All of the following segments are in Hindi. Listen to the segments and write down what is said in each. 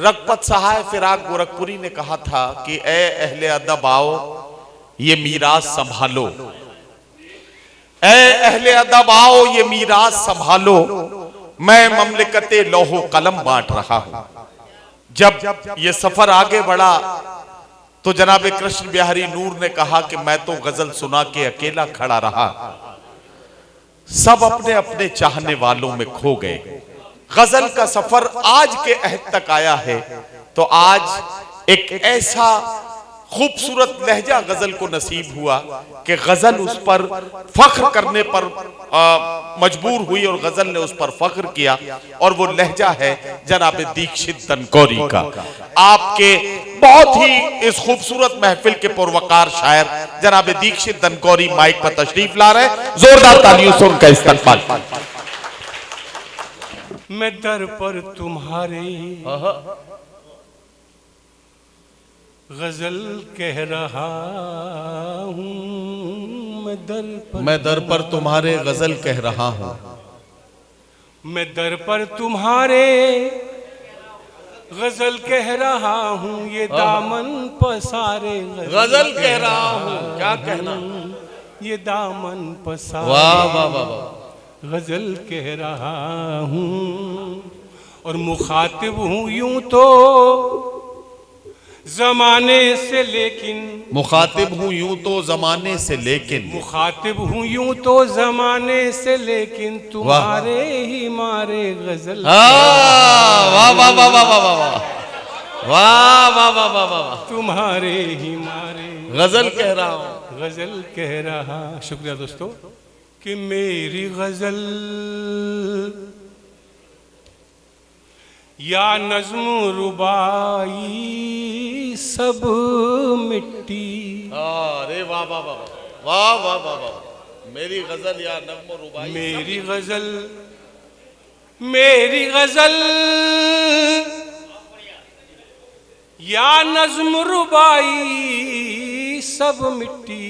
रघपत सहाय फिराक गोरखपुरी ने कहा था कि ए अहले अदब आओ ये मीरास संभालो, ए अहले अदब आओ ये मीरास संभालो, मैं ममलिकते लौहो कलम बांट रहा हूं। जब ये सफर आगे बढ़ा तो जनाब कृष्ण बिहारी नूर ने कहा कि मैं तो गजल सुना के अकेला खड़ा रहा, सब अपने अपने चाहने वालों में खो गए। गजल का सफर आज के अहद तक आया है, तो आज एक ऐसा खूबसूरत लहजा गजल को नसीब हुआ कि गजल उस पर फख्र करने पर मजबूर हुई और गजल ने उस पर फख्र किया, और वो लहजा है जनाब दीक्षित दनकौरी का। आपके बहुत ही इस खूबसूरत महफिल के पुरवकार शायर जनाब दीक्षित दनकौरी माइक पर तशरीफ ला रहे, जोरदार तालियों से उनका इस्तकबाल। मैं दर पर तुम्हारे गजल कह रहा हूँ, मैं दर पर तुम्हारे गजल कह रहा हूँ, मैं दर पर तुम्हारे गजल कह रहा हूँ, ये दामन पसारे गजल कह रहा हूँ। क्या कहना, ये दामन पसारे वाह वाह वाह, गजल कह रहा हूँ। और मुखातिब हूँ यूं तो जमाने से लेकिन, मुखातिब हूँ यूं तो जमाने से लेकिन, मुखातिब हूँ यूं तो जमाने से लेकिन, तुम्हारे ही मारे गजल। वाह वाह वाह वाह वाह वाह वाह वाह वाह वाह वाह, तुम्हारे ही मारे गजल कह रहा हूँ, गजल कह रहा। शुक्रिया दोस्तों कि मेरी गजल या नज्म रुबाई सब मिट्टी। अरे वाह वाह वाह वाह वाह वाह वाह, मेरी गजल या नज्म रुबाई, मेरी गजल, मेरी गजल या नज्म रुबाई सब मिट्टी,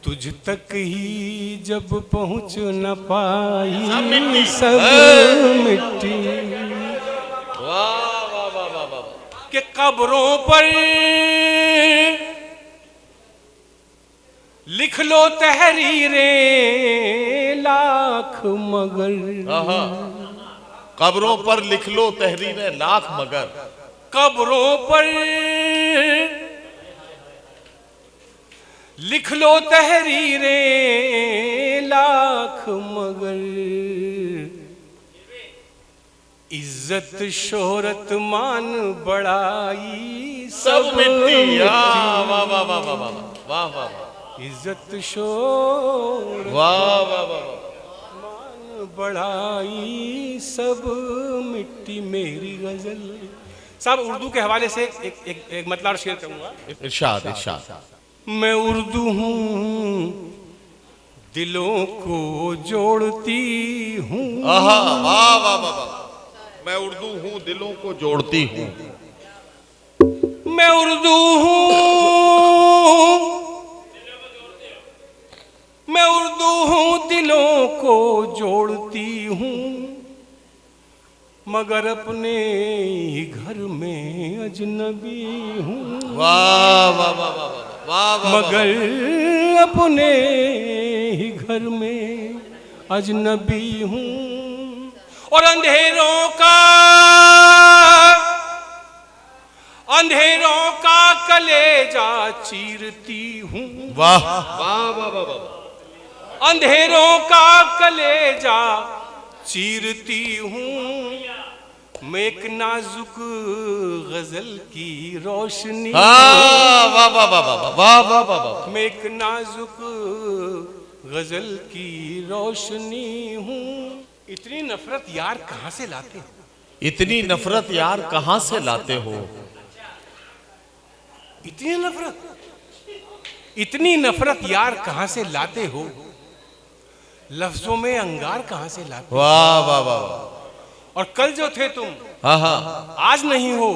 तुझ तक ही जब पहुंच न पाई सब मिट्टी। वाह वाह वाह वाह वाह, कि कब्रों पर लिख लो तहरीरें लाख मगर, कब्रों पर लिख लो तहरीरें लाख मगर, कब्रों पर लिख लो तहरीरें लाख मगर, इज्जत शोहरत मान बड़ाई सब मिट्टी। वाह वाह वाह वाह वाह वाह वाह, इज्जत शोहरत वाह वाह वाह, मान बड़ाई सब मिट्टी। मेरी गजल साहब उर्दू के हवाले से एक मतलब शेयर करूंगा। इरशाद इरशाद। मैं उर्दू हूँ दिलों को जोड़ती हूँ, वाह वाह वाह वाह, मैं उर्दू हूँ दिलों को जोड़ती हूँ, मैं उर्दू हूँ, मैं उर्दू हूँ दिलों को जोड़ती हूँ, मगर अपने ही घर में अजनबी हूँ। वाह वाह वाह वाह वाह, मगर अपने ही घर में अजनबी हूँ, और अंधेरों का कलेजा चीरती हूँ। वाह वाह वाह वाह, अंधेरों का कलेजा चीरती हूँ, मैं एक नाजुक गजल की रोशनी। वाह वाह वाह वाह वाह वाह वाह, मैं एक नाजुक गजल की रोशनी हूँ। इतनी नफरत यार कहाँ से लाते हो, इतनी नफरत यार कहाँ से लाते हो, इतनी नफरत, इतनी नफरत यार कहाँ से लाते हो, लफ्जों में अंगार कहाँ से लाते हो। वाह वाह वाह, और कल जो थे तुम हाँ हाँ, आज नहीं हो,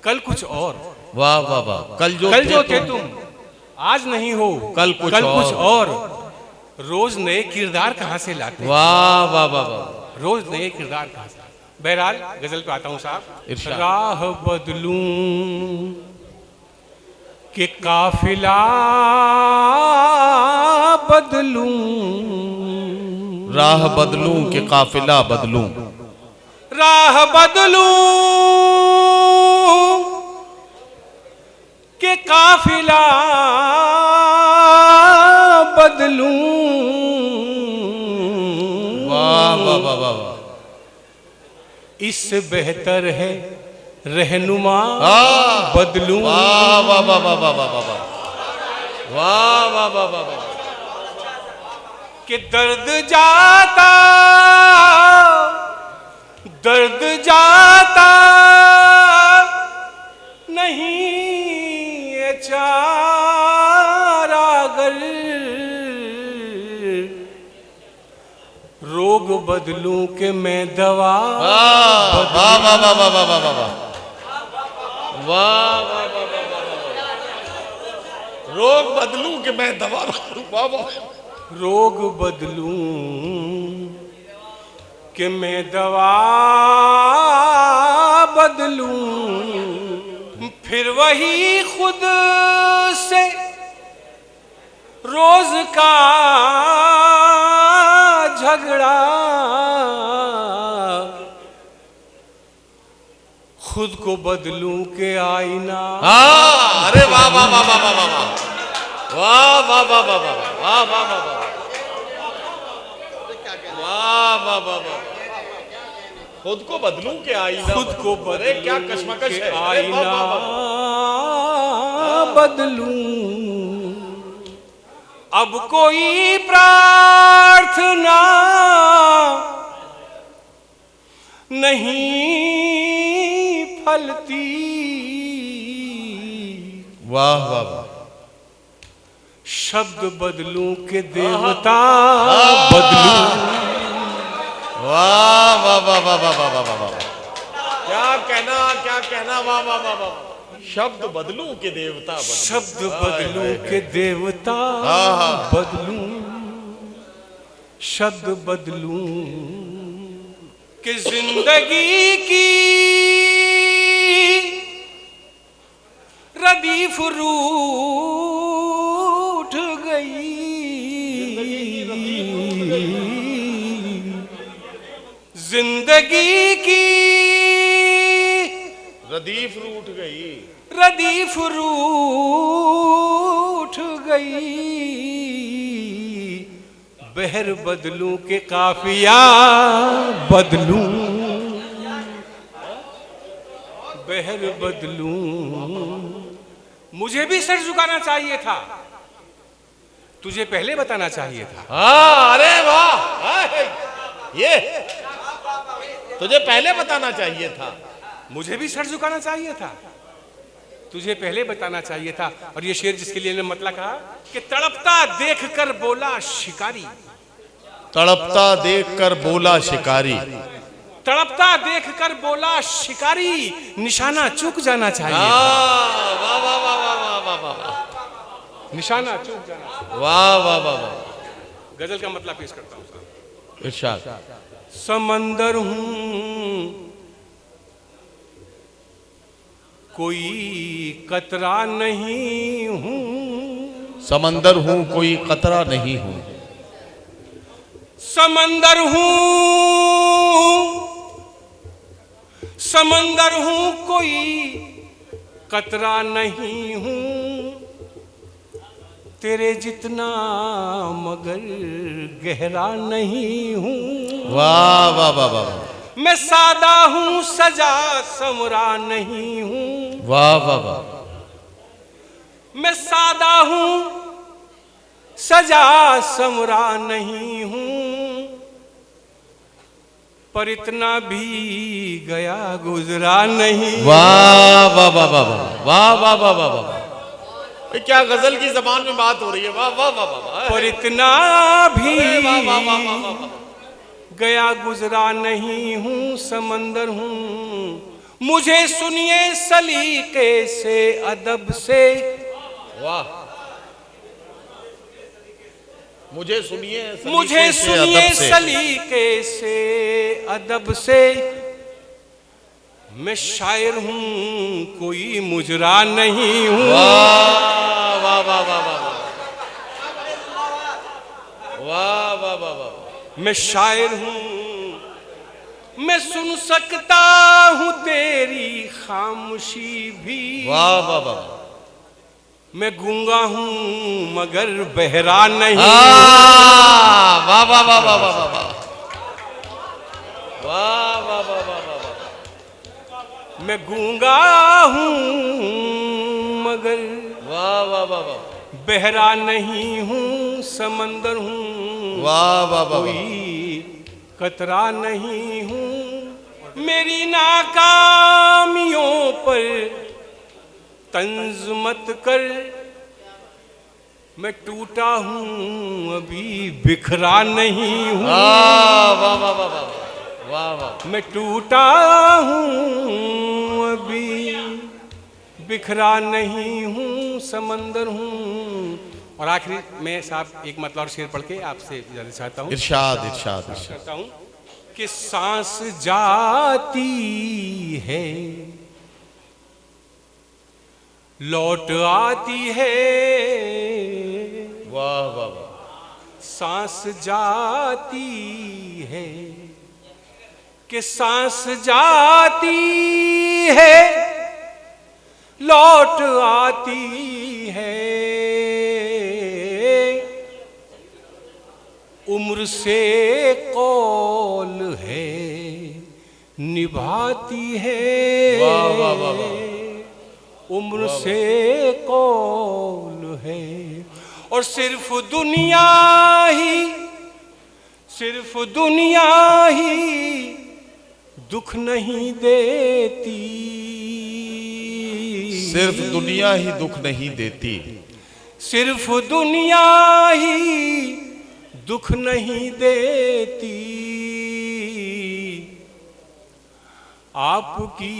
कल कुछ और। वाह वाह वाह, कल जो थे तुम आज नहीं हो, कल कुछ और। रोज नए किरदार कहाँ से लाते हो। वाह वाह वाह वाह, रोज नए किरदार कहाँ से। बहरहाल गजल पे आता हूं साहब। इरशाद। राह बदलूं के काफिला बदलूं, राह बदलूं कि काफिला बदलूं, राह बदलूं के काफिला बदलूं। वाह वाह वाह वाह वाह। इससे बेहतर है रहनुमा हाँ। बदलूं। वाह वाह वाह वाह वाह वाह वाह वाह वाह वाह वाह वाह। कि दर्द जाता, दर्द जाता नहीं ये चारागर, रोग बदलूं के मैं दवा वाह वाह वाह वाह वाह वाह वाह वाह वाह वाह वाह वाह। रोग बदलूं कि मैं दवा बदलूं। वाह वाह। रोग बदलूं कि मैं दवा बदलूं, फिर वही खुद से रोज का झगड़ा, खुद को बदलूं के आईना। हाँ। अरे वाह वाह वाह वाह वाह वाह वाह वाह वाह वाह वाह वाह वाह वाह वाह वाह वाह वाह। खुद को बदलूं के आईना, खुद को अरे क्या कश्मकश है। अरे वाह आईना वाह वाह। बदलूं। अब कोई प्रार्थना नहीं फलती, वाह वाह वाह। शब्द बदलूं के देवता बदलूं। वाह वाह वाह वाह वाह वाह वाह वाह। क्या कहना क्या कहना। वाह वाह वाह वाह। शब्द बदलूं के देवता बदलूं। शब्द बदलूं के देवता बदलूं, शब्द बदलूं कि जिंदगी की रदीफ रूठ गई, जिंदगी की रदीफ रूठ गई, रदीफ रूठ गई। बहर बदलूं के काफिया बदलूं, बहर बदलूं। मुझे भी सर झुकाना चाहिए था, तुझे पहले बताना चाहिए था। हाँ। अरे वाह। ये तुझे पहले बताना चाहिए था। मुझे भी सर झुकाना चाहिए था, तुझे पहले बताना चाहिए था। और ये शेर जिसके लिए मैंने मतलब कहा कि तड़पता देखकर बोला शिकारी, तड़पता देखकर बोला शिकारी, तड़पता देखकर बोला शिकारी, निशाना चूक जाना चाहिए, वाह वाह वाह वाह वाह वाह वाह। निशाना चूक जाना। वाह वाह वाह वाह। गजल का मतलब पेश करता हूँ साहब। इरशाद। समंदर हूँ कोई कतरा नहीं हूँ, समंदर हूँ कोई कतरा नहीं हूँ, समंदर हूँ, समंदर हूँ कोई कतरा नहीं हूँ, तेरे जितना मगर गहरा नहीं हूँ। वाह वाह वाह वाह। मैं सादा हूँ सजा समरा नहीं हूँ, वाह वाह वाह। मैं सादा हूँ सजा समरा नहीं हूँ, पर इतना भी गया गुजरा नहीं। वाह वाह वाह वाह वाह वाह वाह वाह वाह। क्या गजल की जबान में बात हो रही है। वाह वाह वाह वाह। पर इतना भी वाह वाह वाह वाह वाह। गया गुजरा नहीं हूँ, समंदर हूँ। मुझे सुनिए सलीके से अदब से, वाह। मुझे सुनिए मुझे सुनिए सलीके से अदब से, मैं शायर हूँ कोई मुजरा नहीं हूँ। वाह वाह वाह वाह वाह वाह वाह वाह वाह। मैं शायर हूँ, मैं सुन सकता हूँ तेरी खामोशी भी। वाह वाह वाह। मैं गूंगा हूँ मगर बहरा नहीं। वाह वाह वाह वाह वाह वाह वाह वाह वाह वाह वाह। मैं गूंगा हूँ मगर वाह वाह वाह वाह। बहरा नहीं हूँ, समंदर हूँ वाह वाह वाह। कोई कतरा नहीं हूँ। मेरी नाकामियों पर तंज मत कर, मैं टूटा हूँ अभी बिखरा नहीं हूँ। वाह वाह वाह वाह वाह वाह। मैं टूटा हूँ अभी बिखरा नहीं हूँ, समंदर हूँ। और आखिरी में साहब एक मतलब और शेर पढ़ के आपसे इजाजत चाहता हूँ। इरशाद इरशाद इरशाद। करता हूँ कि सांस जाती है लौट आती है। वाह वाह वाह। सांस जाती है कि सांस जाती है लौट आती है। उम्र से कौल है निभाती है। वाह वाह वाह वाह। उम्र से कौल है और सिर्फ दुनिया ही दुख नहीं देती। सिर्फ दुनिया ही दुख नहीं देती। सिर्फ दुनिया ही दुख नहीं देती। आपकी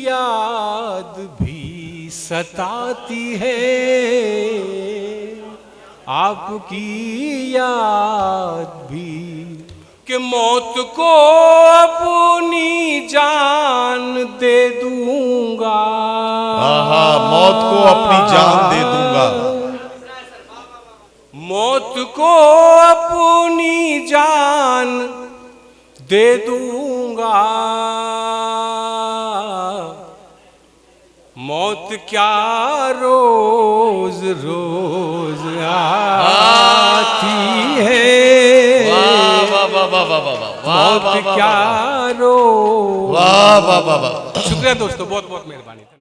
याद भी सताती है। आपकी याद भी कि मौत को अपनी जान दे दूंगा। हाँ मौत को अपनी जान दे दूंगा। मौत को अपनी जान दे दूंगा। मौत क्या रोज रोज आती है। वाह वाह वाह वाह वाह वाह। मौत क्या रोज। वाह वाह वाह वाह। शुक्रिया दोस्तों, बहुत बहुत मेहरबानी।